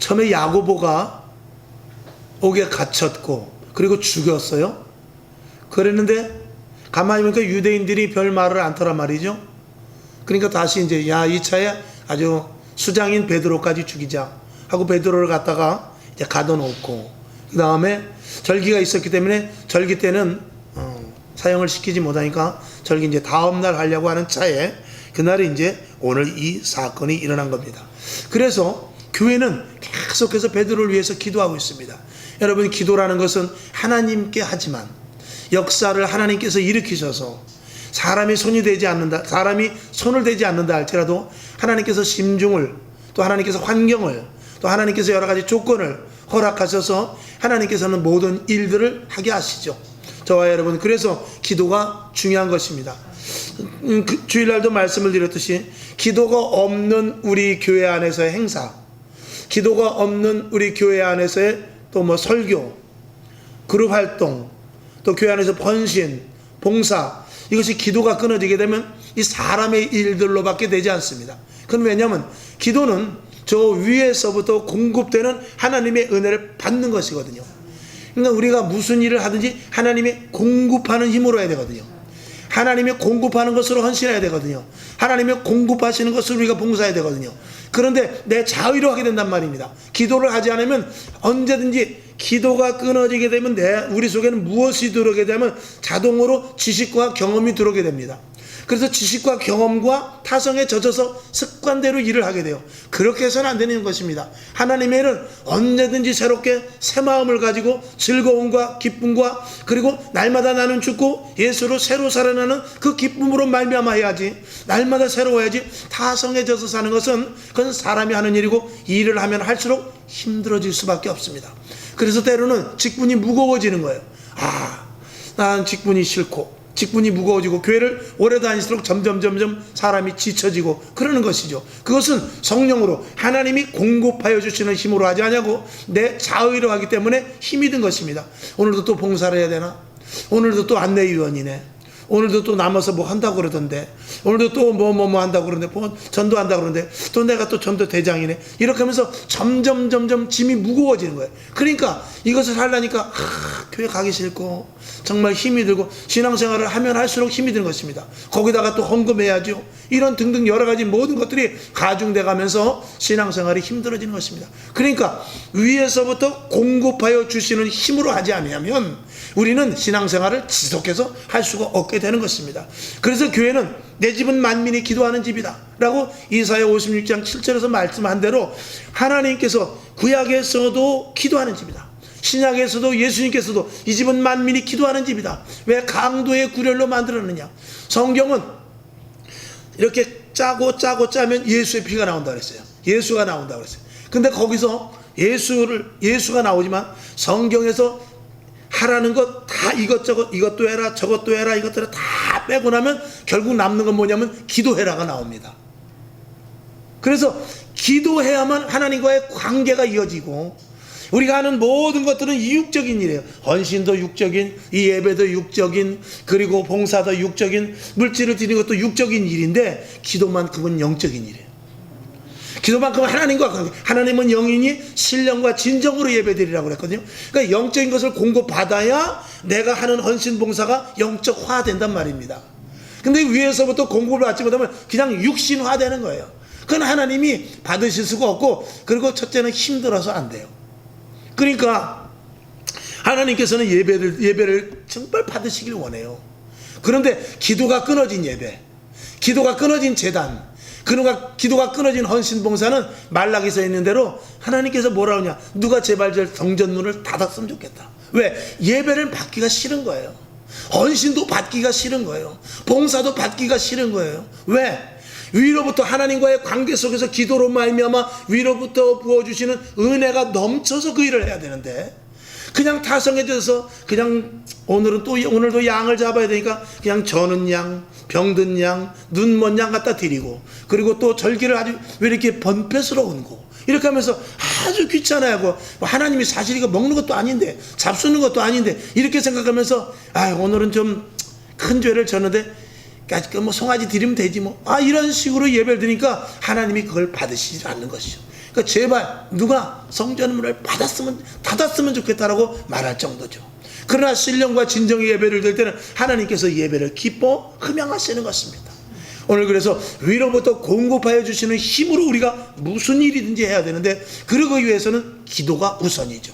처음에 야고보가 옥에 갇혔고 그리고 죽였어요. 그랬는데 가만히 보니까 유대인들이 별 말을 않더란 말이죠. 그러니까 다시 이제 야, 이 차에 아주 수장인 베드로까지 죽이자 하고 베드로를 갖다가 이제 가둬놓고, 그 다음에 절기가 있었기 때문에 절기 때는 사형을 시키지 못하니까 절기 이제 다음날 하려고 하는 차에 그날이 이제 오늘 이 사건이 일어난 겁니다. 그래서 교회는 계속해서 베드로를 위해서 기도하고 있습니다. 여러분, 기도라는 것은 하나님께 하지만 역사를 하나님께서 일으키셔서 사람이 손이 되지 않는다, 사람이 손을 대지 않는다 할지라도 하나님께서 심중을, 또 하나님께서 환경을, 또 하나님께서 여러 가지 조건을 허락하셔서 하나님께서는 모든 일들을 하게 하시죠. 저와 여러분, 그래서 기도가 중요한 것입니다. 주일날도 말씀을 드렸듯이 기도가 없는 우리 교회 안에서의 행사, 기도가 없는 우리 교회 안에서의 또 뭐 설교, 그룹 활동, 또 교회 안에서 번신, 봉사, 이것이 기도가 끊어지게 되면 이 사람의 일들로밖에 되지 않습니다. 그건 왜냐하면 기도는 저 위에서부터 공급되는 하나님의 은혜를 받는 것이거든요. 그러니까 우리가 무슨 일을 하든지 하나님의 공급하는 힘으로 해야 되거든요. 하나님의 공급하는 것으로 헌신해야 되거든요. 하나님의 공급하시는 것으로 우리가 봉사해야 되거든요. 그런데 내 자의로 하게 된단 말입니다. 기도를 하지 않으면 언제든지 기도가 끊어지게 되면 우리 속에는 무엇이 들어오게 되면 자동으로 지식과 경험이 들어오게 됩니다. 그래서 지식과 경험과 타성에 젖어서 습관대로 일을 하게 돼요. 그렇게 해서는 안 되는 것입니다. 하나님의 일은 언제든지 새롭게 새 마음을 가지고 즐거움과 기쁨과 그리고 날마다 나는 죽고 예수로 새로 살아나는 그 기쁨으로 말미암아 해야지, 날마다 새로워야지. 타성에 젖어 사는 것은 그건 사람이 하는 일이고 일을 하면 할수록 힘들어질 수밖에 없습니다. 그래서 때로는 직분이 무거워지는 거예요. 난 직분이 싫고 직분이 무거워지고 교회를 오래 다닐수록 점점 사람이 지쳐지고 그러는 것이죠. 그것은 성령으로 하나님이 공급하여 주시는 힘으로 하지 않냐고 내 자의로 하기 때문에 힘이 든 것입니다. 오늘도 또 봉사를 해야 되나? 오늘도 또 안내위원이네. 오늘도 또 남아서 뭐 한다고 그러던데, 오늘도 또 뭐 한다고 그러는데, 전도한다고 그러는데, 또 내가 또 전도 대장이네. 이렇게 하면서 점점 짐이 무거워지는 거예요. 그러니까 이것을 하려니까 교회 가기 싫고 정말 힘이 들고 신앙생활을 하면 할수록 힘이 드는 것입니다. 거기다가 또 헌금해야죠. 이런 등등 여러 가지 모든 것들이 가중돼 가면서 신앙생활이 힘들어지는 것입니다. 그러니까 위에서부터 공급하여 주시는 힘으로 하지 않으면 우리는 신앙생활을 지속해서 할 수가 없게 되는 것입니다. 그래서 교회는 내 집은 만민이 기도하는 집이다 라고 이사야 56장 7절에서 말씀한 대로 하나님께서 구약에서도 기도하는 집이다, 신약에서도 예수님께서도 이 집은 만민이 기도하는 집이다. 왜 강도의 구렬로 만들었느냐? 성경은 이렇게 짜면 예수의 피가 나온다 그랬어요. 예수가 나온다 그랬어요. 근데 거기서 예수가 나오지만 성경에서 하라는 것 다 이것저것, 이것도 해라 저것도 해라 이것들을 다 빼고 나면 결국 남는 건 뭐냐면 기도해라가 나옵니다. 그래서 기도해야만 하나님과의 관계가 이어지고, 우리가 하는 모든 것들은 이육적인 일이에요. 헌신도 육적인, 이 예배도 육적인, 그리고 봉사도 육적인, 물질을 드리는 것도 육적인 일인데 기도만큼은 영적인 일이에요. 기도만큼은 하나님과 관계, 하나님은 영이니 신령과 진정으로 예배드리라고 그랬거든요. 그러니까 영적인 것을 공급받아야 내가 하는 헌신 봉사가 영적화 된단 말입니다. 근데 위에서부터 공급을 받지 못하면 그냥 육신화 되는 거예요. 그건 하나님이 받으실 수가 없고, 그리고 첫째는 힘들어서 안 돼요. 그러니까 하나님께서는 예배를 정말 받으시길 원해요. 그런데 기도가 끊어진 예배, 기도가 끊어진 제단, 기도가 끊어진 헌신봉사는 말라기서 있는 대로 하나님께서 뭐라 하냐, 누가 제발 저 성전문을 닫았으면 좋겠다. 왜? 예배를 받기가 싫은 거예요. 헌신도 받기가 싫은 거예요. 봉사도 받기가 싫은 거예요. 왜? 위로부터 하나님과의 관계 속에서 기도로 말미암아 위로부터 부어주시는 은혜가 넘쳐서 그 일을 해야 되는데, 그냥 타성해져서 그냥 오늘도 양을 잡아야 되니까 그냥 저는 양, 병든 양, 눈먼 양 갖다 드리고, 그리고 또 절기를 아주 왜 이렇게 번패스러운 거 이렇게 하면서 아주 귀찮아하고, 하나님이 사실 이거 먹는 것도 아닌데 잡수는 것도 아닌데 이렇게 생각하면서 오늘은 좀 큰 죄를 졌는데 뭐 송아지 드리면 되지 뭐, 이런 식으로 예배를 드리니까 하나님이 그걸 받으시지 않는 것이죠. 그러니까 제발 누가 성전문을 닫았으면 좋겠다라고 말할 정도죠. 그러나 신령과 진정의 예배를 드릴 때는 하나님께서 예배를 기뻐 흠양하시는 것입니다. 오늘 그래서 위로부터 공급하여 주시는 힘으로 우리가 무슨 일이든지 해야 되는데, 그러기 위해서는 기도가 우선이죠.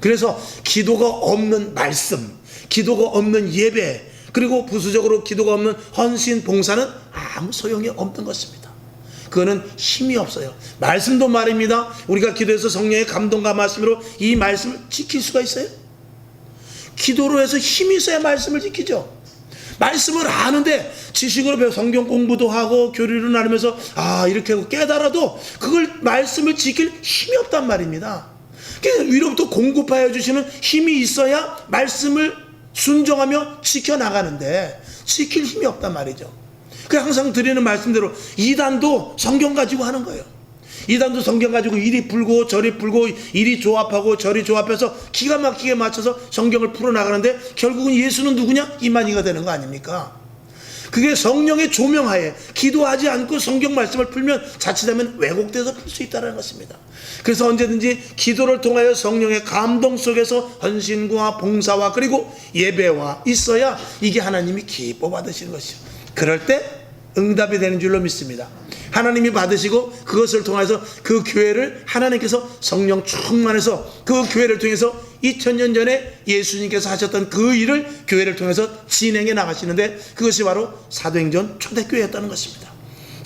그래서 기도가 없는 말씀, 기도가 없는 예배, 그리고 부수적으로 기도가 없는 헌신, 봉사는 아무 소용이 없는 것입니다. 그거는 힘이 없어요. 말씀도 말입니다. 우리가 기도해서 성령의 감동과 말씀으로 이 말씀을 지킬 수가 있어요? 기도로 해서 힘이 있어야 말씀을 지키죠. 말씀을 아는데 지식으로 배워 성경 공부도 하고 교리를 나누면서 이렇게 하고 깨달아도 그걸 말씀을 지킬 힘이 없단 말입니다. 그래서 위로부터 공급하여 주시는 힘이 있어야 말씀을 순종하며 지켜나가는데 지킬 힘이 없단 말이죠. 그 항상 드리는 말씀대로 이단도 성경 가지고 하는 거예요. 이단도 성경 가지고 이리 풀고 저리 풀고 이리 조합하고 저리 조합해서 기가 막히게 맞춰서 성경을 풀어나가는데 결국은 예수는 누구냐? 이만희가 되는 거 아닙니까? 그게 성령의 조명하에 기도하지 않고 성경 말씀을 풀면 자칫하면 왜곡돼서 풀 수 있다는 것입니다. 그래서 언제든지 기도를 통하여 성령의 감동 속에서 헌신과 봉사와 그리고 예배와 있어야 이게 하나님이 기뻐 받으시는 것이죠. 그럴 때 응답이 되는 줄로 믿습니다. 하나님이 받으시고 그것을 통해서 그 교회를 하나님께서 성령 충만해서 그 교회를 통해서 2000년 전에 예수님께서 하셨던 그 일을 교회를 통해서 진행해 나가시는데, 그것이 바로 사도행전 초대교회였다는 것입니다.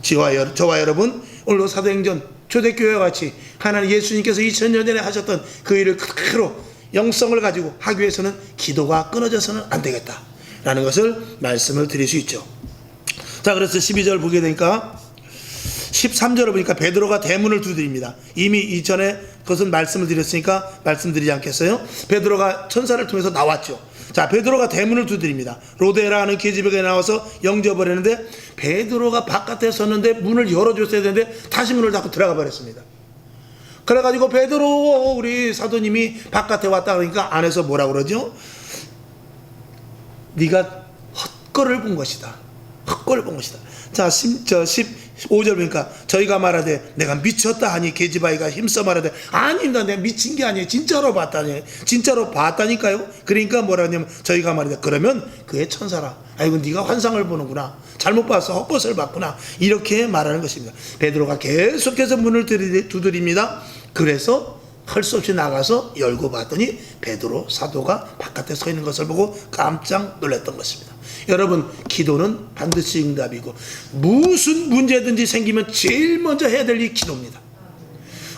저와 여러분 오늘도 사도행전 초대교회와 같이 하나님 예수님께서 2000년 전에 하셨던 그 일을 그대로 영성을 가지고 하기 위해서는 기도가 끊어져서는 안 되겠다라는 것을 말씀을 드릴 수 있죠. 자, 그래서 12절 보게 되니까 13절을 보니까 베드로가 대문을 두드립니다. 이미 이전에 그것은 말씀을 드렸으니까 말씀드리지 않겠어요? 베드로가 천사를 통해서 나왔죠. 자, 베드로가 대문을 두드립니다. 로데라는 계집애가 나와서 영접을 했는데 베드로가 바깥에 섰는데 문을 열어줬어야 되는데 다시 문을 닫고 들어가 버렸습니다. 그래가지고 베드로 우리 사도님이 바깥에 왔다 그러니까 안에서 뭐라 그러죠? 네가 헛걸을 본 것이다. 헛걸을 본 것이다. 자, 15절 보니까 저희가 말하되 내가 미쳤다 하니 계집아이가 힘써 말하되 아닙니다. 내가 미친 게 아니에요. 진짜로 봤다니까요. 그러니까 뭐라 하냐면 저희가 말하되 그러면 그의 천사라. 아이고 네가 환상을 보는구나. 잘못 봤어. 헛것을 봤구나. 이렇게 말하는 것입니다. 베드로가 계속해서 문을 두드립니다. 그래서 할 수 없이 나가서 열고 봤더니 베드로 사도가 바깥에 서 있는 것을 보고 깜짝 놀랐던 것입니다. 여러분, 기도는 반드시 응답이고 무슨 문제든지 생기면 제일 먼저 해야 될 일이 기도입니다.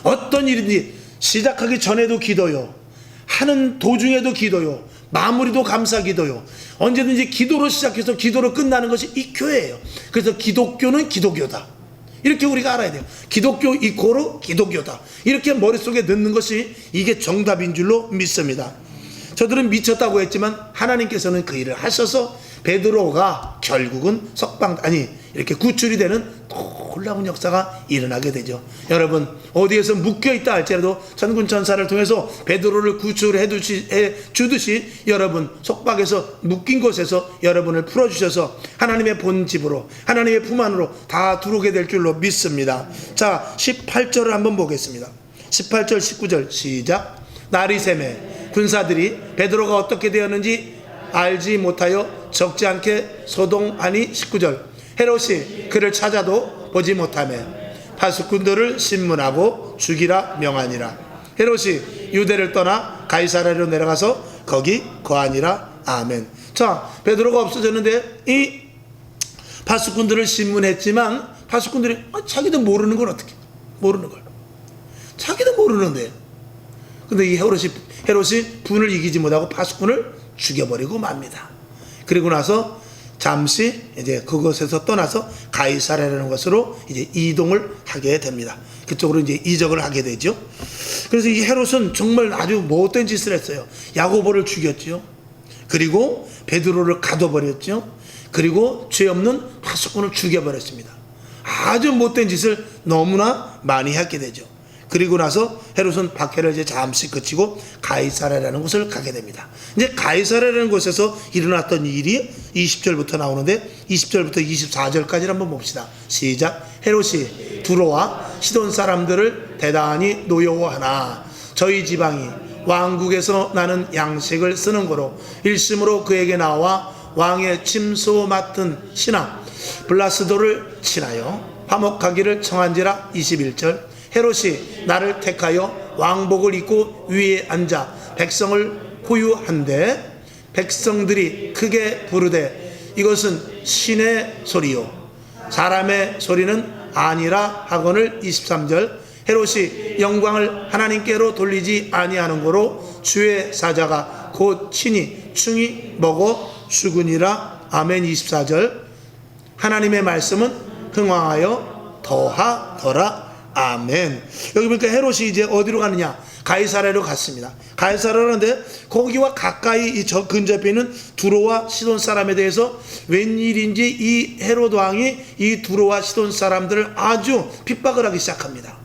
어떤 일인지 시작하기 전에도 기도요, 하는 도중에도 기도요, 마무리도 감사 기도요. 언제든지 기도로 시작해서 기도로 끝나는 것이 이 교회예요. 그래서 기독교는 기도교다, 이렇게 우리가 알아야 돼요. 기독교 이코로 기독교다, 이렇게 머릿속에 넣는 것이 이게 정답인 줄로 믿습니다. 저들은 미쳤다고 했지만 하나님께서는 그 일을 하셔서 베드로가 결국은 이렇게 구출이 되는 놀라운 역사가 일어나게 되죠. 여러분, 어디에서 묶여있다 할지라도 천군 천사를 통해서 베드로를 구출해 주듯이 여러분 속박에서 묶인 곳에서 여러분을 풀어주셔서 하나님의 본집으로 하나님의 품 안으로 다 들어오게 될 줄로 믿습니다. 자, 18절을 한번 보겠습니다. 18절 19절 시작. 날이 새매 군사들이 베드로가 어떻게 되었는지 알지 못하여 적지 않게 소동하니 19절 헤롯이 그를 찾아도 보지 못하며 파수꾼들을 신문하고 죽이라 명하니라. 헤롯이 유대를 떠나 가이사랴로 내려가서 거기 거하니라. 아멘. 자, 베드로가 없어졌는데 이 파수꾼들을 신문했지만 파수꾼들이 자기도 모르는 걸 어떻게 모르는 걸 자기도 모르는데, 근데 이 헤롯이 분을 이기지 못하고 파수꾼을 죽여버리고 맙니다. 그리고 나서 잠시 이제 그곳에서 떠나서 가이사랴라는 것으로 이제 이동을 하게 됩니다. 그쪽으로 이제 이적을 하게 되죠. 그래서 이 헤롯은 정말 아주 못된 짓을 했어요. 야고보를 죽였죠. 그리고 베드로를 가둬버렸죠. 그리고 죄 없는 파수꾼을 죽여버렸습니다. 아주 못된 짓을 너무나 많이 했게 되죠. 그리고 나서 헤롯은 박해를 이제 잠시 그치고 가이사랴라는 곳을 가게 됩니다. 이제 가이사랴라는 곳에서 일어났던 일이 20절부터 나오는데 20절부터 24절까지 한번 봅시다. 시작. 헤롯이 두로와 시돈 사람들을 대단히 노여워하나 저희 지방이 왕국에서 나는 양식을 쓰는 거로 일심으로 그에게 나와 왕의 침소 맡은 신하 블라스도를 친하여 화목하기를 청한지라. 21절 헤롯이 나를 택하여 왕복을 입고 위에 앉아 백성을 호유한데 백성들이 크게 부르되 이것은 신의 소리요 사람의 소리는 아니라 하거늘. 23절 헤롯이 영광을 하나님께로 돌리지 아니하는 거로 주의 사자가 곧 친히 충이 먹어 죽으니라. 아멘. 24절 하나님의 말씀은 흥왕하여 더하더라. 아멘. 여기 보니까 헤롯이 이제 어디로 가느냐? 가이사랴로 갔습니다. 가이사랴라는데 거기와 가까이 이 근접해 있는 두로와 시돈 사람에 대해서 웬일인지 이 헤롯 왕이 이 두로와 시돈 사람들을 아주 핍박을 하기 시작합니다.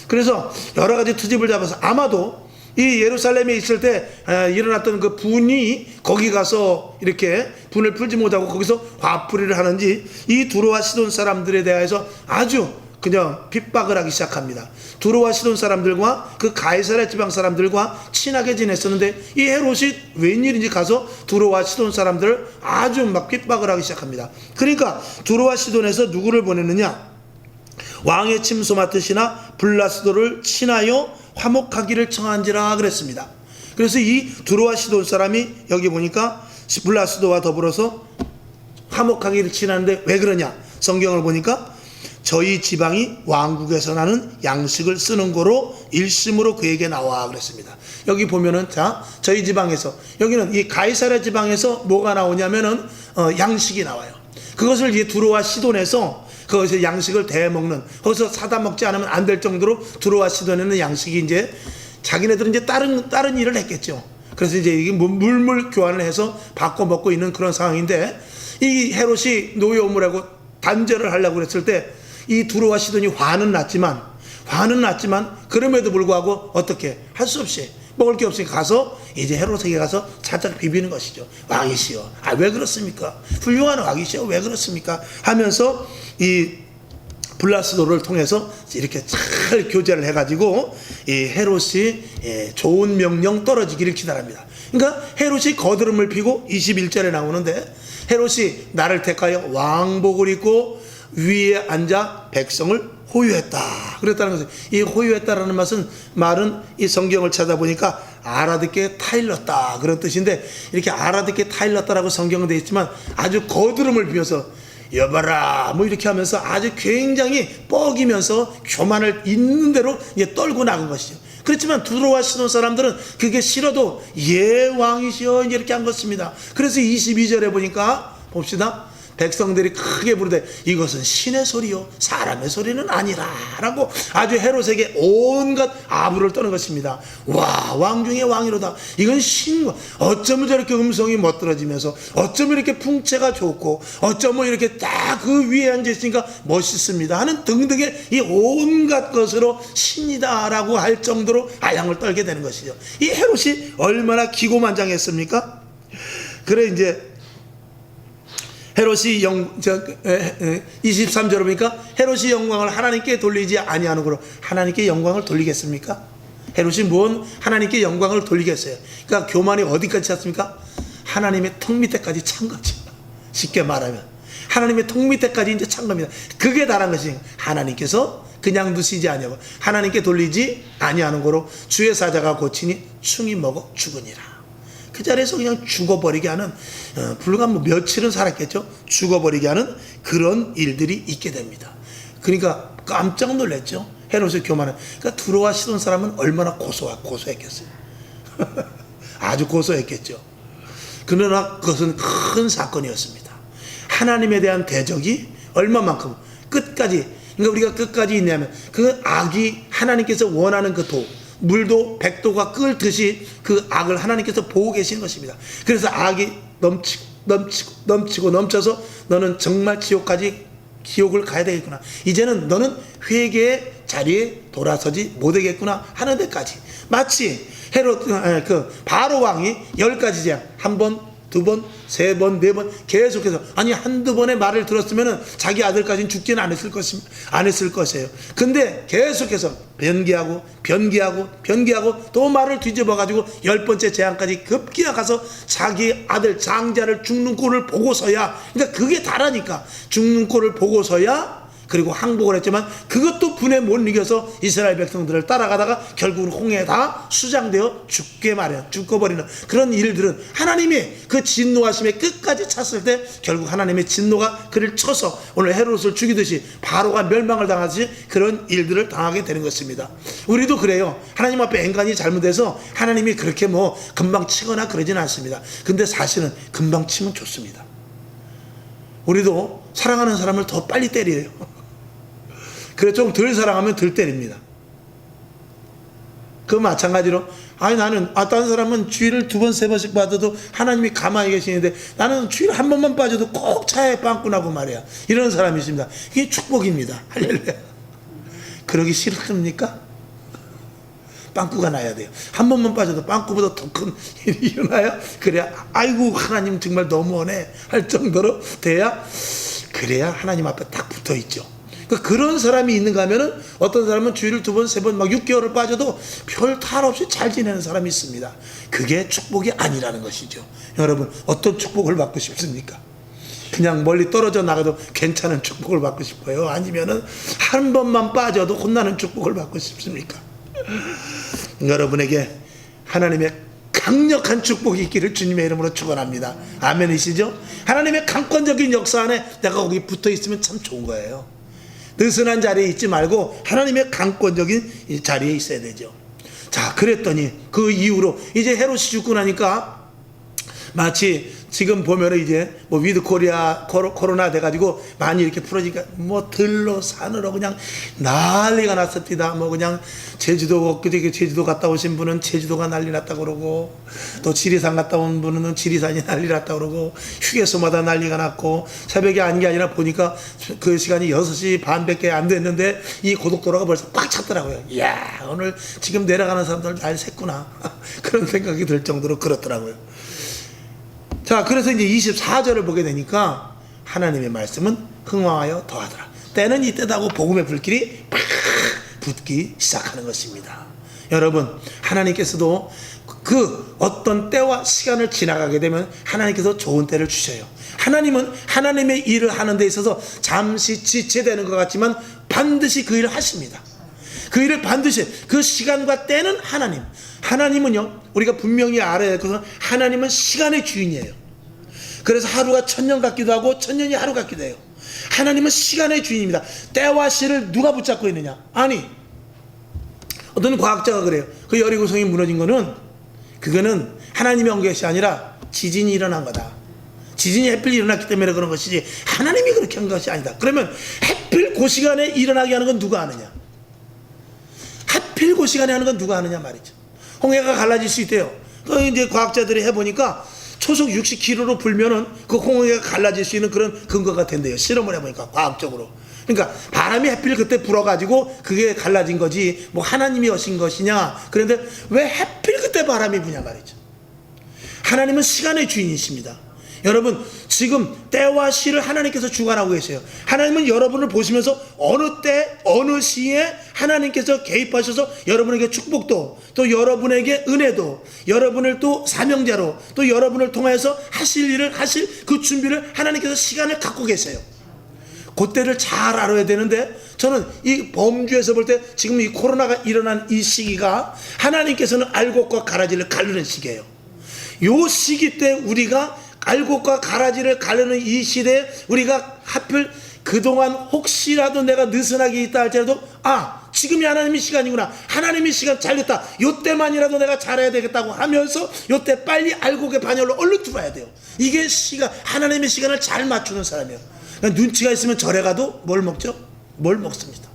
그래서 여러 가지 트집을 잡아서 아마도 이 예루살렘에 있을 때 일어났던 그 분이 거기 가서 이렇게 분을 풀지 못하고 거기서 화풀이를 하는지 이 두로와 시돈 사람들에 대해서 아주 그냥 핍박을 하기 시작합니다. 두로와 시돈 사람들과 그 가이사랴 지방 사람들과 친하게 지냈었는데 이 헤롯이 웬일인지 가서 두로와 시돈 사람들을 아주 막 핍박을 하기 시작합니다. 그러니까 두로와 시돈에서 누구를 보냈느냐? 왕의 침소 맡으시나 블라스도를 친하여 화목하기를 청한지라 그랬습니다. 그래서 이 두로와 시돈 사람이 여기 보니까 블라스도와 더불어서 화목하기를 친하는데 왜 그러냐? 성경을 보니까 저희 지방이 왕국에서 나는 양식을 쓰는 거로 일심으로 그에게 나와 그랬습니다. 여기 보면은 자 저희 지방에서 여기는 이 가이사랴 지방에서 뭐가 나오냐면은 양식이 나와요. 그것을 이 두로와 시돈에서 거기서 양식을 대먹는 거기서 사다 먹지 않으면 안 될 정도로 두로와 시돈에는 양식이 이제 자기네들은 이제 다른 일을 했겠죠. 그래서 이제 이게 물물 교환을 해서 바꿔 먹고 있는 그런 상황인데 이 헤롯이 노여움을 단절을 하려고 그랬을 때 이 두로와 시돈이 화는 났지만 그럼에도 불구하고 어떻게 할 수 없이 먹을 게 없으니까 가서 이제 헤롯에게 가서 살짝 비비는 것이죠. 왕이시여, 왜 그렇습니까? 훌륭한 왕이시여, 왜 그렇습니까? 하면서 이 블라스도를 통해서 이렇게 잘 교제를 해가지고 이 헤롯이 좋은 명령 떨어지기를 기다립니다. 그러니까 헤롯이 거드름을 피고 21절에 나오는데 헤롯이 나를 택하여 왕복을 입고 위에 앉아 백성을 호유했다 그랬다는 것은 이 호유했다라는 말은 이 성경을 찾아보니까 알아듣게 타일렀다 그런 뜻인데 이렇게 알아듣게 타일렀다라고 성경은 되어 있지만 아주 거드름을 피워서 여봐라 뭐 이렇게 하면서 아주 굉장히 뻐기면서 교만을 있는 대로 이제 떨고 나간 것이죠. 그렇지만 두로와 시돈 사람들은 그게 싫어도 예 왕이시여 이렇게 한 것입니다. 그래서 22절에 보니까 봅시다. 백성들이 크게 부르되 이것은 신의 소리요 사람의 소리는 아니라 라고 아주 헤롯에게 온갖 아부를 떠는 것입니다. 와, 왕 중에 왕이로다. 이건 신과 어쩌면 저렇게 음성이 멋들어지면서 어쩌면 이렇게 풍채가 좋고 어쩌면 이렇게 딱 그 위에 앉아있으니까 멋있습니다 하는 등등의 이 온갖 것으로 신이다라고 할 정도로 아양을 떨게 되는 것이죠. 이 헤롯이 얼마나 기고만장했습니까? 그래 이제 헤롯이 23절에 보니까 헤롯이 영광을 하나님께 돌리지 아니하는 거로 하나님께 영광을 돌리겠습니까? 헤롯이 뭔 하나님께 영광을 돌리겠어요? 그러니까 교만이 어디까지 찼습니까? 하나님의 턱 밑에까지 찬 거죠. 쉽게 말하면 하나님의 턱 밑에까지 이제 찬 겁니다. 그게 다른 것이 하나님께서 그냥 두시지 아니하고 하나님께 돌리지 아니하는 거로 주의 사자가 고치니 충이 먹어 죽으니라. 그 자리에서 그냥 죽어버리게 하는 불과 뭐 며칠은 살았겠죠. 죽어버리게 하는 그런 일들이 있게 됩니다. 그러니까 깜짝 놀랐죠. 헤롯의 교만은. 그러니까 두로와 시돈 사람은 얼마나 고소했겠어요. 아주 고소했겠죠. 그러나 그것은 큰 사건이었습니다. 하나님에 대한 대적이 얼마만큼 끝까지, 그러니까 우리가 끝까지 있냐면 그 악이 하나님께서 원하는 그 물도 백도가 끓듯이 그 악을 하나님께서 보고 계신 것입니다. 그래서 악이 넘쳐서 너는 정말 지옥을 가야 되겠구나. 이제는 너는 회개의 자리에 돌아서지 못하겠구나 하는 데까지 마치 바로 왕이 10가지 재앙 한 번, 두 번, 세 번, 네 번 계속해서, 아니 한두 번의 말을 들었으면 자기 아들까지는 죽지는 안 했을 것이에요. 근데 계속해서 변개하고 또 말을 뒤집어 가지고 10번째 재앙까지 급기야 가서 자기 아들 장자를 죽는 꼴을 보고서야, 그러니까 그게 다라니까, 죽는 꼴을 보고서야, 그리고 항복을 했지만 그것도 분에 못 이겨서 이스라엘 백성들을 따라가다가 결국은 홍해에 다 수장되어 죽어버리는 그런 일들은, 하나님이 그 진노하심에 끝까지 찼을 때 결국 하나님의 진노가 그를 쳐서 오늘 헤롯을 죽이듯이 바로가 멸망을 당하듯이 그런 일들을 당하게 되는 것입니다. 우리도 그래요. 하나님 앞에 앵간히 잘못해서 하나님이 그렇게 뭐 금방 치거나 그러지는 않습니다. 근데 사실은 금방 치면 좋습니다. 우리도 사랑하는 사람을 더 빨리 때려요. 그래 좀 덜 사랑하면 덜 때립니다. 그 마찬가지로, 아니 나는 다른 사람은 주일을 두 번, 세 번씩 빠져도 하나님이 가만히 계시는데 나는 주일 한 번만 빠져도 꼭 차에 빵꾸 나고 말이야. 이런 사람이 있습니다. 이게 축복입니다. 할렐루야. 그러기 싫습니까? 빵꾸가 나야 돼요. 한 번만 빠져도 빵꾸보다 더 큰 일이 일어나요. 그래야 아이고 하나님 정말 너무하네 할 정도로 돼야, 그래야 하나님 앞에 딱 붙어 있죠. 그런 사람이 있는가 하면은, 어떤 사람은 주일을 두 번, 세 번, 막 6개월을 빠져도 별 탈 없이 잘 지내는 사람이 있습니다. 그게 축복이 아니라는 것이죠. 여러분, 어떤 축복을 받고 싶습니까? 그냥 멀리 떨어져 나가도 괜찮은 축복을 받고 싶어요? 아니면은 한 번만 빠져도 혼나는 축복을 받고 싶습니까? 여러분에게 하나님의 강력한 축복이 있기를 주님의 이름으로 축원합니다. 아멘이시죠? 하나님의 강권적인 역사 안에 내가 거기 붙어 있으면 참 좋은 거예요. 느슨한 자리에 있지 말고 하나님의 강권적인 자리에 있어야 되죠. 자, 그랬더니 그 이후로 이제 헤롯이 죽고 나니까 마치 지금 보면은 이제 뭐 위드 코로나 돼가지고 많이 이렇게 풀어지니까 뭐 들로 산으로 그냥 난리가 났습니다. 뭐 그냥 제주도 갔다 오신 분은 제주도가 난리 났다 그러고, 또 지리산 갔다 온 분은 지리산이 난리 났다 그러고, 휴게소마다 난리가 났고, 새벽에 아닌 게 아니라 보니까 그 시간이 6시 반밖에 안 됐는데 이 고속도로가 벌써 꽉 찼더라고요. 이야, 오늘 지금 내려가는 사람들 날 샜구나. 그런 생각이 들 정도로 그렇더라고요. 자, 그래서 이제 24절을 보게 되니까 하나님의 말씀은 흥왕하여 더하더라. 때는 이때다고 복음의 불길이 팍 붙기 시작하는 것입니다. 여러분, 하나님께서도 그 어떤 때와 시간을 지나가게 되면 하나님께서 좋은 때를 주셔요. 하나님은 하나님의 일을 하는 데 있어서 잠시 지체되는 것 같지만 반드시 그 일을 하십니다. 그 일을 반드시, 그 시간과 때는 하나님은요, 우리가 분명히 알아야 할 것은 하나님은 시간의 주인이에요. 그래서 하루가 1000년 같기도 하고 1000년이 하루 같기도 해요. 하나님은 시간의 주인입니다. 때와 시를 누가 붙잡고 있느냐? 아니, 어떤 과학자가 그래요. 그 여리고성이 무너진 거는, 그거는 하나님이 한 것이 아니라 지진이 일어난 거다. 지진이 하필 일어났기 때문에 그런 것이지 하나님이 그렇게 한 것이 아니다. 그러면 하필 그 시간에 일어나게 하는 건 누가 아느냐? 하필 그 시간에 하는 건 누가 아느냐 말이죠. 홍해가 갈라질 수 있대요. 그 이제 과학자들이 해보니까 초속 60km로 불면은 그 홍해가 갈라질 수 있는 그런 근거가 된대요. 실험을 해보니까 과학적으로. 그러니까 바람이 하필 그때 불어가지고 그게 갈라진 거지 뭐 하나님이 하신 것이냐. 그런데 왜 하필 그때 바람이 부냐 말이죠. 하나님은 시간의 주인이십니다. 여러분, 지금 때와 시를 하나님께서 주관하고 계세요. 하나님은 여러분을 보시면서 어느 때 어느 시에 하나님께서 개입하셔서 여러분에게 축복도, 또 여러분에게 은혜도, 여러분을 또 사명자로, 또 여러분을 통해서 하실 일을 하실 그 준비를 하나님께서 시간을 갖고 계세요. 그때를 잘 알아야 되는데, 저는 이 범주에서 볼 때 지금 이 코로나가 일어난 이 시기가 하나님께서는 알곡과 가라지를 가르는 시기예요. 이 시기 때 우리가 알곡과 가라지를 가르는 이 시대에 우리가 하필 그동안 혹시라도 내가 느슨하게 있다 할지라도, 아, 지금이 하나님의 시간이구나, 하나님의 시간 잘됐다, 요때만이라도 내가 잘해야 되겠다고 하면서 요때 빨리 알곡의 반열로 얼른 들어와야 돼요. 이게 하나님의 시간을 잘 맞추는 사람이에요. 그러니까 눈치가 있으면 절에 가도 뭘 먹죠? 뭘 먹습니다.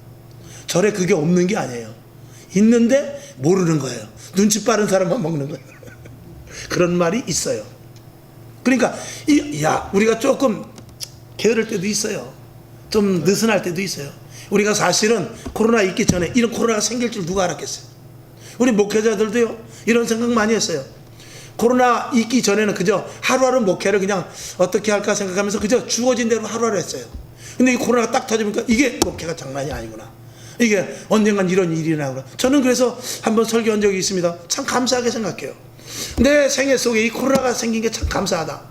절에 그게 없는 게 아니에요. 있는데 모르는 거예요. 눈치 빠른 사람만 먹는 거예요. 그런 말이 있어요. 그러니까 우리가 조금 게으를 때도 있어요. 좀 느슨할 때도 있어요. 우리가 사실은 코로나 있기 전에 이런 코로나가 생길 줄 누가 알았겠어요? 우리 목회자들도요, 이런 생각 많이 했어요. 코로나 있기 전에는 그저 하루하루 목회를 그냥 어떻게 할까 생각하면서 그저 주어진 대로 하루하루 했어요. 근데 이 코로나가 딱 터지니까 이게 목회가 장난이 아니구나. 이게 언젠간 이런 일이 나구나. 저는 그래서 한번 설교한 적이 있습니다. 참 감사하게 생각해요. 내 생애 속에 이 코로나가 생긴 게 참 감사하다.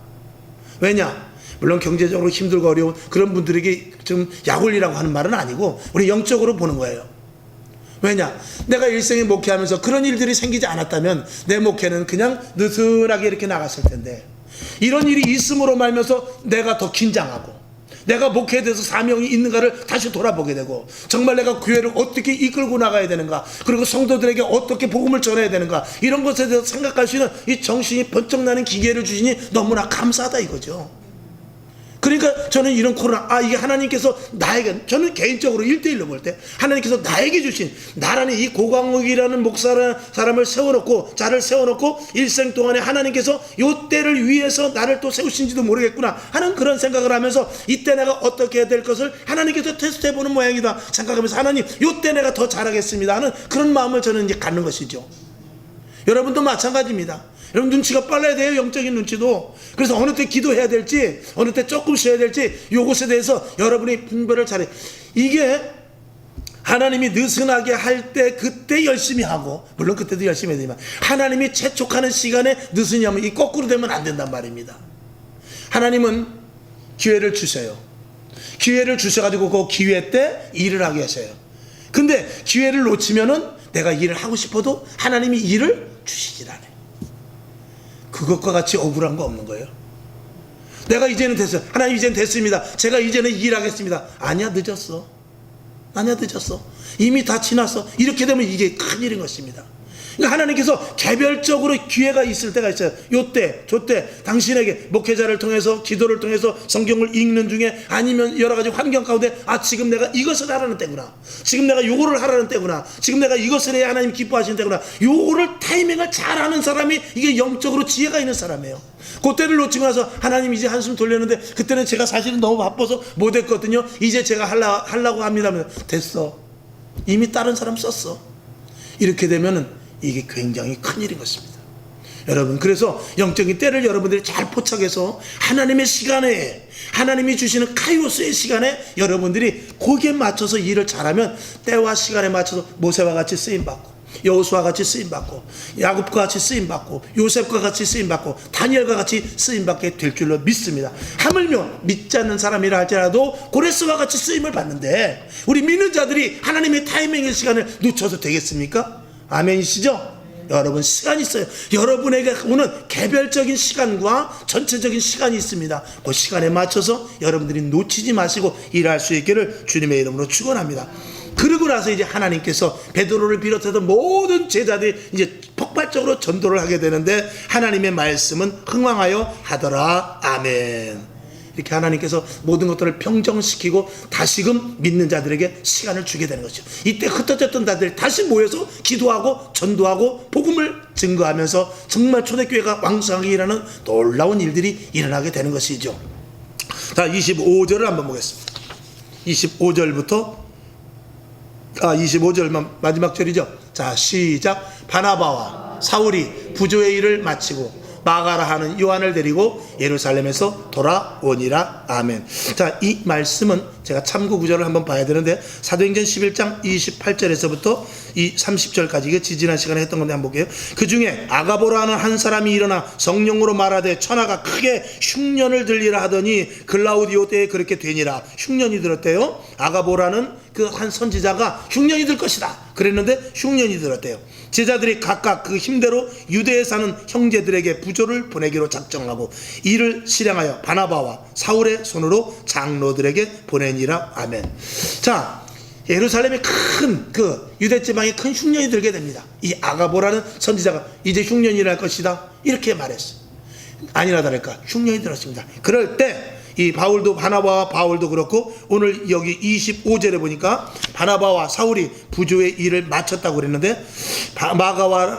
왜냐? 물론 경제적으로 힘들고 어려운 그런 분들에게 좀 약올리라고 하는 말은 아니고 우리 영적으로 보는 거예요. 왜냐? 내가 일생에 목회하면서 그런 일들이 생기지 않았다면 내 목회는 그냥 느슨하게 이렇게 나갔을 텐데, 이런 일이 있음으로 말면서 내가 더 긴장하고 내가 목회에 대해서 사명이 있는가를 다시 돌아보게 되고, 정말 내가 교회를 어떻게 이끌고 나가야 되는가, 그리고 성도들에게 어떻게 복음을 전해야 되는가, 이런 것에 대해서 생각할 수 있는 이 정신이 번쩍 나는 기회를 주시니 너무나 감사하다 이거죠. 그러니까 저는 이런 코로나, 이게 하나님께서 나에게, 저는 개인적으로 1대1로 볼 때 하나님께서 나에게 주신, 나란히 이 고광욱이라는 사람을 세워놓고, 자를 세워놓고 일생 동안에 하나님께서 요 때를 위해서 나를 또 세우신지도 모르겠구나 하는 그런 생각을 하면서, 이때 내가 어떻게 해야 될 것을 하나님께서 테스트해보는 모양이다 생각하면서, 하나님 요 때 내가 더 잘하겠습니다 하는 그런 마음을 저는 이제 갖는 것이죠. 여러분도 마찬가지입니다. 여러분 눈치가 빨라야 돼요. 영적인 눈치도. 그래서 어느 때 기도해야 될지, 어느 때 조금 쉬어야 될지, 요것에 대해서 여러분이 분별을 잘해. 이게 하나님이 느슨하게 할 때 그때 열심히 하고, 물론 그때도 열심히 해야 되지만, 하나님이 재촉하는 시간에 느슨히 하면 이 거꾸로 되면 안 된단 말입니다. 하나님은 기회를 주세요. 기회를 주셔가지고 그 기회 때 일을 하게 하세요. 근데 기회를 놓치면은 내가 일을 하고 싶어도 하나님이 일을 주시질 않아요. 그것과 같이 억울한 거 없는 거예요. 내가 이제는 됐어요. 하나님 이제는 됐습니다. 제가 이제는 일하겠습니다. 아니야, 늦었어. 아니야, 늦었어. 이미 다 지났어. 이렇게 되면 이게 큰일인 것입니다. 그러니까 하나님께서 개별적으로 기회가 있을 때가 있어요. 요때 저때 당신에게 목회자를 통해서, 기도를 통해서, 성경을 읽는 중에, 아니면 여러 가지 환경 가운데, 지금 내가 이것을 하라는 때구나, 지금 내가 요거를 하라는 때구나, 지금 내가 이것을 해야 하나님 기뻐하시는 때구나, 요거를 타이밍을 잘하는 사람이 이게 영적으로 지혜가 있는 사람이에요. 그때를 놓치고 나서 하나님 이제 한숨 돌렸는데, 그때는 제가 사실은 너무 바빠서 못했거든요. 이제 제가 하려고 합니다. 됐어. 이미 다른 사람 썼어. 이렇게 되면은 이게 굉장히 큰일인 것입니다. 여러분, 그래서 영적인 때를 여러분들이 잘 포착해서 하나님의 시간에, 하나님이 주시는 카이로스의 시간에 여러분들이 거기에 맞춰서 일을 잘하면 때와 시간에 맞춰서 모세와 같이 쓰임받고, 여호수아와 같이 쓰임받고, 야곱과 같이 쓰임받고, 요셉과 같이 쓰임받고, 다니엘과 같이 쓰임받게 될 줄로 믿습니다. 하물며 믿지 않는 사람이라 할지라도 고레스와 같이 쓰임을 받는데, 우리 믿는 자들이 하나님의 타이밍의 시간을 놓쳐도 되겠습니까? 아멘이시죠? 여러분, 시간이 있어요. 여러분에게 오는 개별적인 시간과 전체적인 시간이 있습니다. 그 시간에 맞춰서 여러분들이 놓치지 마시고 일할 수 있기를 주님의 이름으로 축원합니다. 그러고 나서 이제 하나님께서 베드로를 비롯해서 모든 제자들이 이제 폭발적으로 전도를 하게 되는데, 하나님의 말씀은 흥왕하여 하더라. 아멘. 이렇게 하나님께서 모든 것들을 평정시키고 다시금 믿는 자들에게 시간을 주게 되는 것이죠. 이때 흩어졌던 자들이 다시 모여서 기도하고 전도하고 복음을 증거하면서 정말 초대교회가 왕성하게 일하는 놀라운 일들이 일어나게 되는 것이죠. 자, 25절을 한번 보겠습니다. 25절부터 25절만 마지막 절이죠. 자, 시작. 바나바와 사울이 부조의 일을 마치고 마가라 하는 요한을 데리고 예루살렘에서 돌아오니라. 아멘. 자, 이 말씀은 제가 참고 구절을 한번 봐야 되는데, 사도행전 11장 28절에서부터 이 30절까지, 이게 지지난 시간에 했던 건데 한번 볼게요. 그 중에 아가보라는 한 사람이 일어나 성령으로 말하되 천하가 크게 흉년을 들리라 하더니 글라우디오 때에 그렇게 되니라. 흉년이 들었대요. 아가보라는 그 한 선지자가 흉년이 들 것이다 그랬는데 흉년이 들었대요. 제자들이 각각 그 힘대로 유대에 사는 형제들에게 부조를 보내기로 작정하고 이를 실행하여 바나바와 사울의 손으로 장로들에게 보내니라. 아멘. 자, 예루살렘에 큰 그 유대 지방에 큰 흉년이 들게 됩니다. 이 아가보라는 선지자가 이제 흉년이 날 것이다 이렇게 말했어요. 아니나 다를까 흉년이 들었습니다. 그럴 때 이 바나바와 바울도 그렇고 오늘 여기 25절에 보니까 바나바와 사울이 부조의 일을 마쳤다고 그랬는데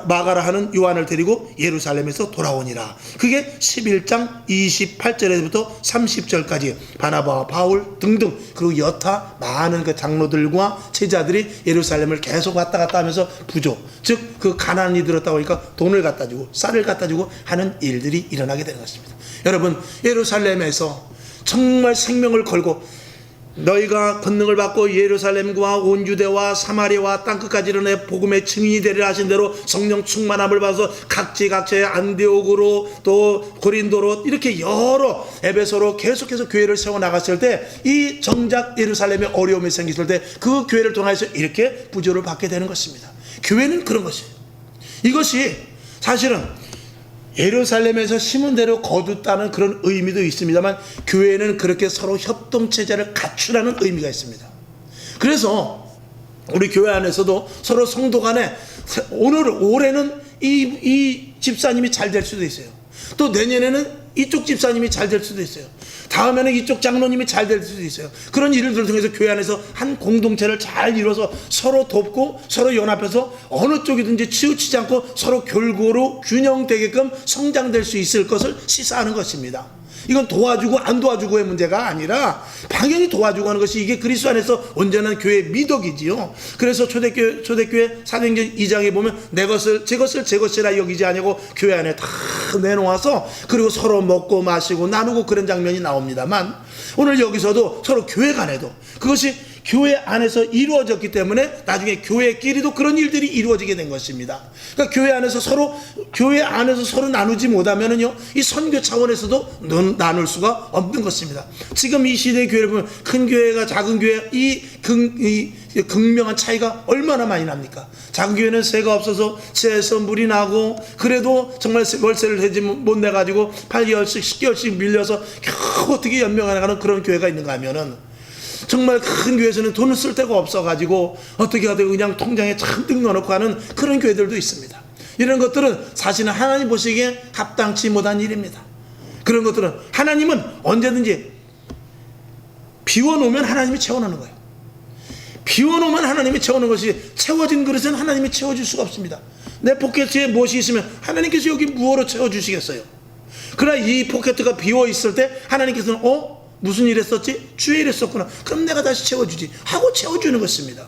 마가라 하는 요한을 데리고 예루살렘에서 돌아오니라. 그게 11장 28절에서부터 30절까지 바나바와 바울 등등 그리고 여타 많은 그 장로들과 제자들이 예루살렘을 계속 왔다 갔다 하면서 부조, 즉 그 가난이 들었다 보니까 돈을 갖다 주고 쌀을 갖다 주고 하는 일들이 일어나게 되는 것입니다. 여러분, 예루살렘에서 정말 생명을 걸고 너희가 권능을 받고 예루살렘과 온 유대와 사마리아와 땅끝까지 이르러 복음의 증인이 되리라 하신 대로 성령 충만함을 받아서 각지의 안디옥으로 또 고린도로 이렇게 여러 에베소로 계속해서 교회를 세워나갔을 때 이 정작 예루살렘에 어려움이 생겼을 때 그 교회를 통해서 이렇게 부조를 받게 되는 것입니다. 교회는 그런 것이에요. 이것이 사실은 예루살렘에서 심은 대로 거두다는 그런 의미도 있습니다만 교회는 그렇게 서로 협동체제를 갖추라는 의미가 있습니다. 그래서 우리 교회 안에서도 서로 성도 간에 올해는 이 집사님이 잘 될 수도 있어요. 또 내년에는 이쪽 집사님이 잘 될 수도 있어요. 다음에는 이쪽 장로님이 잘 될 수도 있어요. 그런 일들을 통해서 교회 안에서 한 공동체를 잘 이뤄서 서로 돕고 서로 연합해서 어느 쪽이든지 치우치지 않고 서로 골고루 균형되게끔 성장될 수 있을 것을 시사하는 것입니다. 이건 도와주고 안 도와주고의 문제가 아니라 당연히 도와주고 하는 것이 이게 그리스도 안에서 온전한 교회의 미덕이지요. 그래서 초대교회 사도행전 2장에 보면 내 것을 제 것이라 여기지 아니고 교회 안에 다 내놓아서 그리고 서로 먹고 마시고 나누고 그런 장면이 나옵니다만 오늘 여기서도 서로 교회 간에도 그것이 교회 안에서 이루어졌기 때문에 나중에 교회끼리도 그런 일들이 이루어지게 된 것입니다. 그러니까 교회 안에서 서로 나누지 못하면은요, 이 선교 차원에서도 나눌 수가 없는 것입니다. 지금 이 시대의 교회를 보면 큰 교회가 작은 교회 이 극명한 차이가 얼마나 많이 납니까? 작은 교회는 새가 없어서 새에서 물이 나고 그래도 정말 월세를 못 내가지고 8개월씩 10개월씩 밀려서 겨우 어떻게 연명하는 그런 교회가 있는가 하면은 정말 큰 교회에서는 돈을 쓸 데가 없어가지고 어떻게 하든 그냥 통장에 잔뜩 넣어놓고 하는 그런 교회들도 있습니다. 이런 것들은 사실은 하나님 보시기에 합당치 못한 일입니다. 그런 것들은 하나님은 언제든지 비워놓으면 하나님이 채워놓는 거예요. 비워놓으면 하나님이 채워놓는 것이 채워진 그릇은 하나님이 채워줄 수가 없습니다. 내 포켓에 무엇이 있으면 하나님께서 여기 무엇으로 채워주시겠어요? 그러나 이 포켓가 비워있을 때 하나님께서는 무슨 일 했었지? 주의 일 했었구나. 그럼 내가 다시 채워주지 하고 채워주는 것입니다.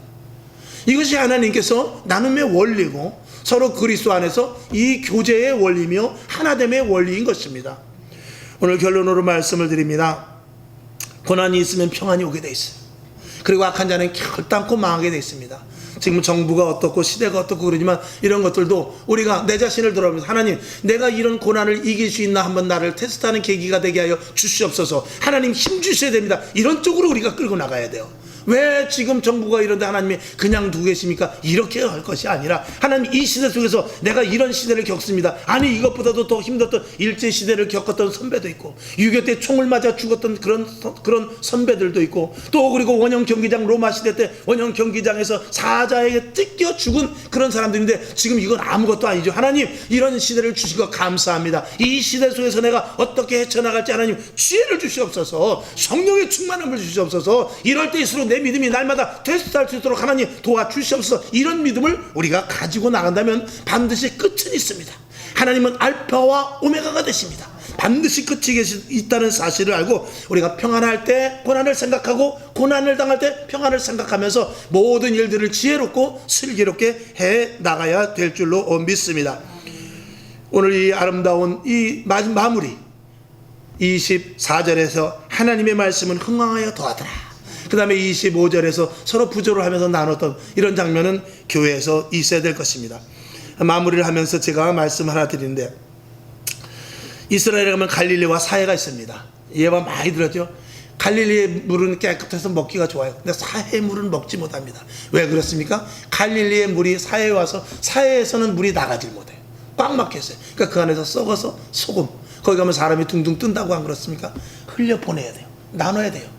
이것이 하나님께서 나눔의 원리고 서로 그리스도 안에서 이 교제의 원리며 하나됨의 원리인 것입니다. 오늘 결론으로 말씀을 드립니다. 고난이 있으면 평안이 오게 돼 있어요. 그리고 악한 자는 결단코 망하게 돼 있습니다. 지금 정부가 어떻고 시대가 어떻고 그러지만 이런 것들도 우리가 내 자신을 돌아보면서 하나님 내가 이런 고난을 이길 수 있나 한번 나를 테스트하는 계기가 되게 하여 주시옵소서. 하나님 힘 주셔야 됩니다. 이런 쪽으로 우리가 끌고 나가야 돼요. 왜 지금 정부가 이런데 하나님이 그냥 두고 계십니까? 이렇게 할 것이 아니라 하나님 이 시대 속에서 내가 이런 시대를 겪습니다. 아니 이것보다도 더 힘들었던 일제시대를 겪었던 선배도 있고 6.25 때 총을 맞아 죽었던 그런 선배들도 있고 또 그리고 원형 경기장 로마 시대 때 원형 경기장에서 사자에게 뜯겨 죽은 그런 사람들인데 지금 이건 아무것도 아니죠. 하나님 이런 시대를 주신 것 감사합니다. 이 시대 속에서 내가 어떻게 헤쳐나갈지 하나님 지혜를 주시옵소서. 성령의 충만함을 주시옵소서. 이럴 때일수록 내 믿음이 날마다 테스트할 수 있도록 하나님 도와주시옵소서. 이런 믿음을 우리가 가지고 나간다면 반드시 끝은 있습니다. 하나님은 알파와 오메가가 되십니다. 반드시 끝이 있다는 사실을 알고 우리가 평안할 때 고난을 생각하고 고난을 당할 때 평안을 생각하면서 모든 일들을 지혜롭고 슬기롭게 해 나가야 될 줄로 믿습니다. 오늘 이 아름다운 이 마무리 24절에서 하나님의 말씀은 흥왕하여 더하더라. 그 다음에 25절에서 서로 부조를 하면서 나눴던 이런 장면은 교회에서 있어야 될 것입니다. 마무리를 하면서 제가 말씀 하나 드리는데 이스라엘에 가면 갈릴리와 사해가 있습니다. 예와 많이 들었죠. 갈릴리의 물은 깨끗해서 먹기가 좋아요. 근데 사해의 물은 먹지 못합니다. 왜 그렇습니까? 갈릴리의 물이 사해에 와서 사해에서는 물이 나가질 못해요. 꽉 막혔어요. 그러니까 그 안에서 썩어서 소금, 거기 가면 사람이 둥둥 뜬다고 안 그렇습니까? 흘려보내야 돼요. 나눠야 돼요.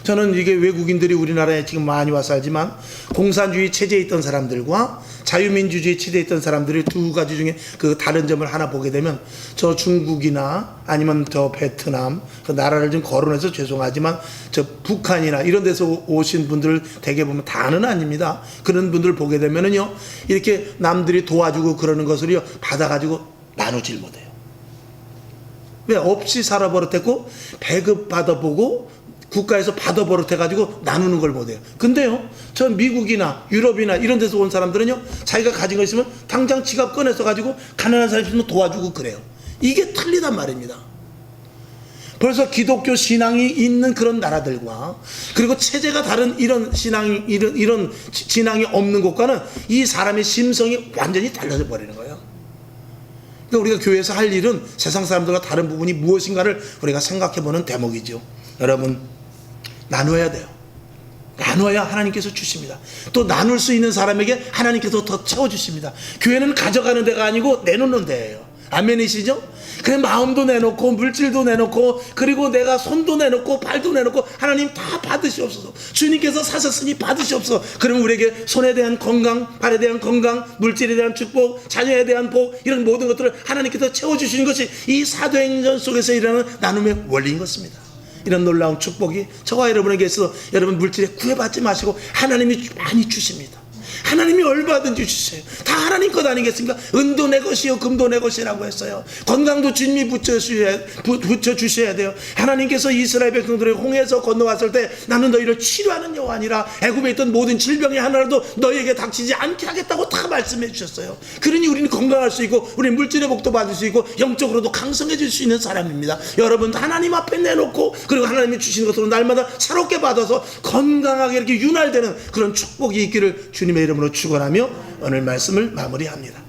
저는 이게 외국인들이 우리나라에 지금 많이 와 살지만 공산주의 체제에 있던 사람들과 자유민주주의 시대에 있던 사람들이 두 가지 중에 그 다른 점을 하나 보게 되면 저 중국이나 아니면 저 베트남 그 나라를 좀 거론해서 죄송하지만 저 북한이나 이런 데서 오신 분들을 대개 보면 다는 아닙니다. 그런 분들 보게 되면은요 이렇게 남들이 도와주고 그러는 것을요 받아가지고 나누질 못해요. 왜? 없이 살아 버릇했고 배급 받아보고 국가에서 받아 버릇해가지고 나누는 걸 못해요. 근데요 저 미국이나 유럽이나 이런 데서 온 사람들은요 자기가 가진 거 있으면 당장 지갑 꺼내서 가지고 가난한 사람 있으면 도와주고 그래요. 이게 틀리단 말입니다. 벌써 기독교 신앙이 있는 그런 나라들과 그리고 체제가 다른 이런 신앙이 이런 신앙이 없는 곳과는 이 사람의 심성이 완전히 달라져 버리는 거예요. 그러니까 우리가 교회에서 할 일은 세상 사람들과 다른 부분이 무엇인가를 우리가 생각해보는 대목이죠. 여러분 나누어야 돼요. 나눠야 하나님께서 주십니다. 또 나눌 수 있는 사람에게 하나님께서 더 채워주십니다. 교회는 가져가는 데가 아니고 내놓는 데예요. 아멘이시죠? 그래 마음도 내놓고 물질도 내놓고 그리고 내가 손도 내놓고 발도 내놓고 하나님 다 받으시옵소서. 주님께서 사셨으니 받으시옵소서. 그러면 우리에게 손에 대한 건강, 발에 대한 건강, 물질에 대한 축복, 자녀에 대한 복 이런 모든 것들을 하나님께서 채워주시는 것이 이 사도행전 속에서 일어나는 나눔의 원리인 것입니다. 이런 놀라운 축복이 저와 여러분에게 있어 여러분 물질에 구애받지 마시고 하나님이 많이 주십니다. 하나님이 얼마든지 주세요. 다 하나님 것 아니겠습니까? 은도 내 것이요 금도 내 것이라고 했어요. 건강도 주님이 붙여주셔야 돼요. 하나님께서 이스라엘 백성들을 홍해에서 건너왔을 때 나는 너희를 치료하는 여호와니라 애굽에 있던 모든 질병이 하나라도 너희에게 닥치지 않게 하겠다고 다 말씀해 주셨어요. 그러니 우리는 건강할 수 있고 우리는 물질의 복도 받을 수 있고 영적으로도 강성해질 수 있는 사람입니다. 여러분 하나님 앞에 내놓고 그리고 하나님이 주시는 것으로 날마다 새롭게 받아서 건강하게 이렇게 윤활되는 그런 축복이 있기를 주님의 이름으로 축원하며 오늘 말씀을 마무리합니다.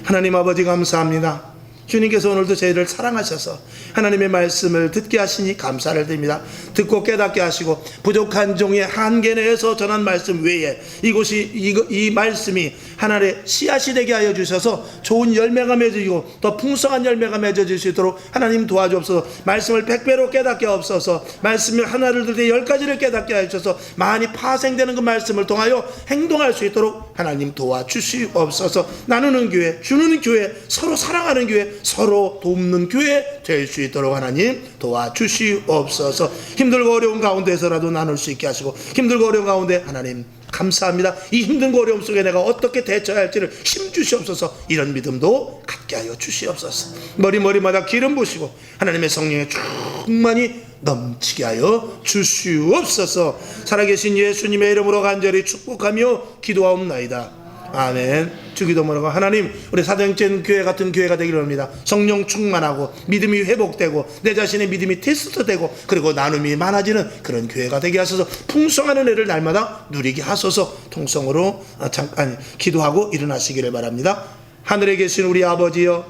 하나님 아버지 감사합니다. 주님께서 오늘도 저희를 사랑하셔서 하나님의 말씀을 듣게 하시니 감사를 드립니다. 듣고 깨닫게 하시고 부족한 종의 한계 내에서 전한 말씀 외에 이 말씀이 하나님의 씨앗이 되게 하여 주셔서 좋은 열매가 맺어지고 더 풍성한 열매가 맺어질 수 있도록 하나님 도와주옵소서. 말씀을 100배로 깨닫게 하옵소서. 말씀을 하나를 들 때 10가지를 깨닫게 하여 주셔서 많이 파생되는 그 말씀을 통하여 행동할 수 있도록 하나님 도와주시옵소서. 나누는 교회, 주는 교회, 서로 사랑하는 교회, 서로 돕는 교회 될 수 있도록 하나님 도와주시옵소서. 힘들고 어려운 가운데서라도 나눌 수 있게 하시고 힘들고 어려운 가운데 하나님 감사합니다. 이 힘든 어려움 속에 내가 어떻게 대처해야 할지를 힘 주시옵소서. 이런 믿음도 갖게 하여 주시옵소서. 머리마다 기름 부으시고 하나님의 성령에 충만히 넘치게 하여 주시옵소서. 살아계신 예수님의 이름으로 간절히 축복하며 기도하옵나이다. 아멘. 주기도문하고 하나님 우리 사도행전 교회 같은 교회가 되기를 합니다. 성령 충만하고 믿음이 회복되고 내 자신의 믿음이 테스트되고 그리고 나눔이 많아지는 그런 교회가 되게 하소서. 풍성한 은혜를 날마다 누리게 하소서. 통성으로 잠깐 기도하고 일어나시기를 바랍니다. 하늘에 계신 우리 아버지여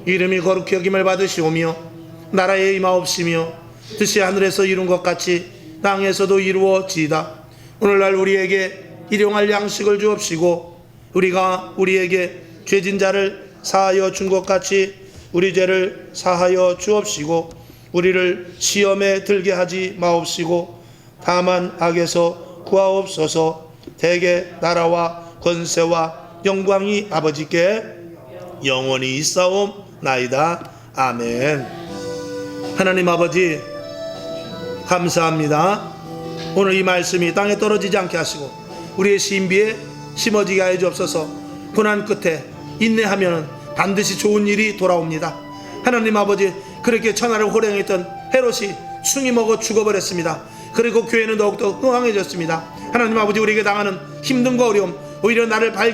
이름이 거룩히 여김을 받으시오며 나라에 임하옵시며 뜻이 하늘에서 이룬 것 같이 땅에서도 이루어지이다. 오늘날 우리에게 일용할 양식을 주옵시고 우리가 우리에게 죄진 자를 사하여 준 것 같이 우리 죄를 사하여 주옵시고 우리를 시험에 들게 하지 마옵시고 다만 악에서 구하옵소서. 대개 나라와 권세와 영광이 아버지께 영원히 있사옵나이다. 아멘. 하나님 아버지 감사합니다. 오늘 이 말씀이 땅에 떨어지지 않게 하시고 우리의 신비에 심어지게 하여 주옵소서. 고난 끝에 인내하면 반드시 좋은 일이 돌아옵니다. 하나님 아버지 그렇게 천하를 호령했던 헤롯이 충이 먹어 죽어버렸습니다. 그리고 교회는 더욱더 흥황해졌습니다. 하나님 아버지 우리에게 당하는 힘듦과 어려움 오히려 나를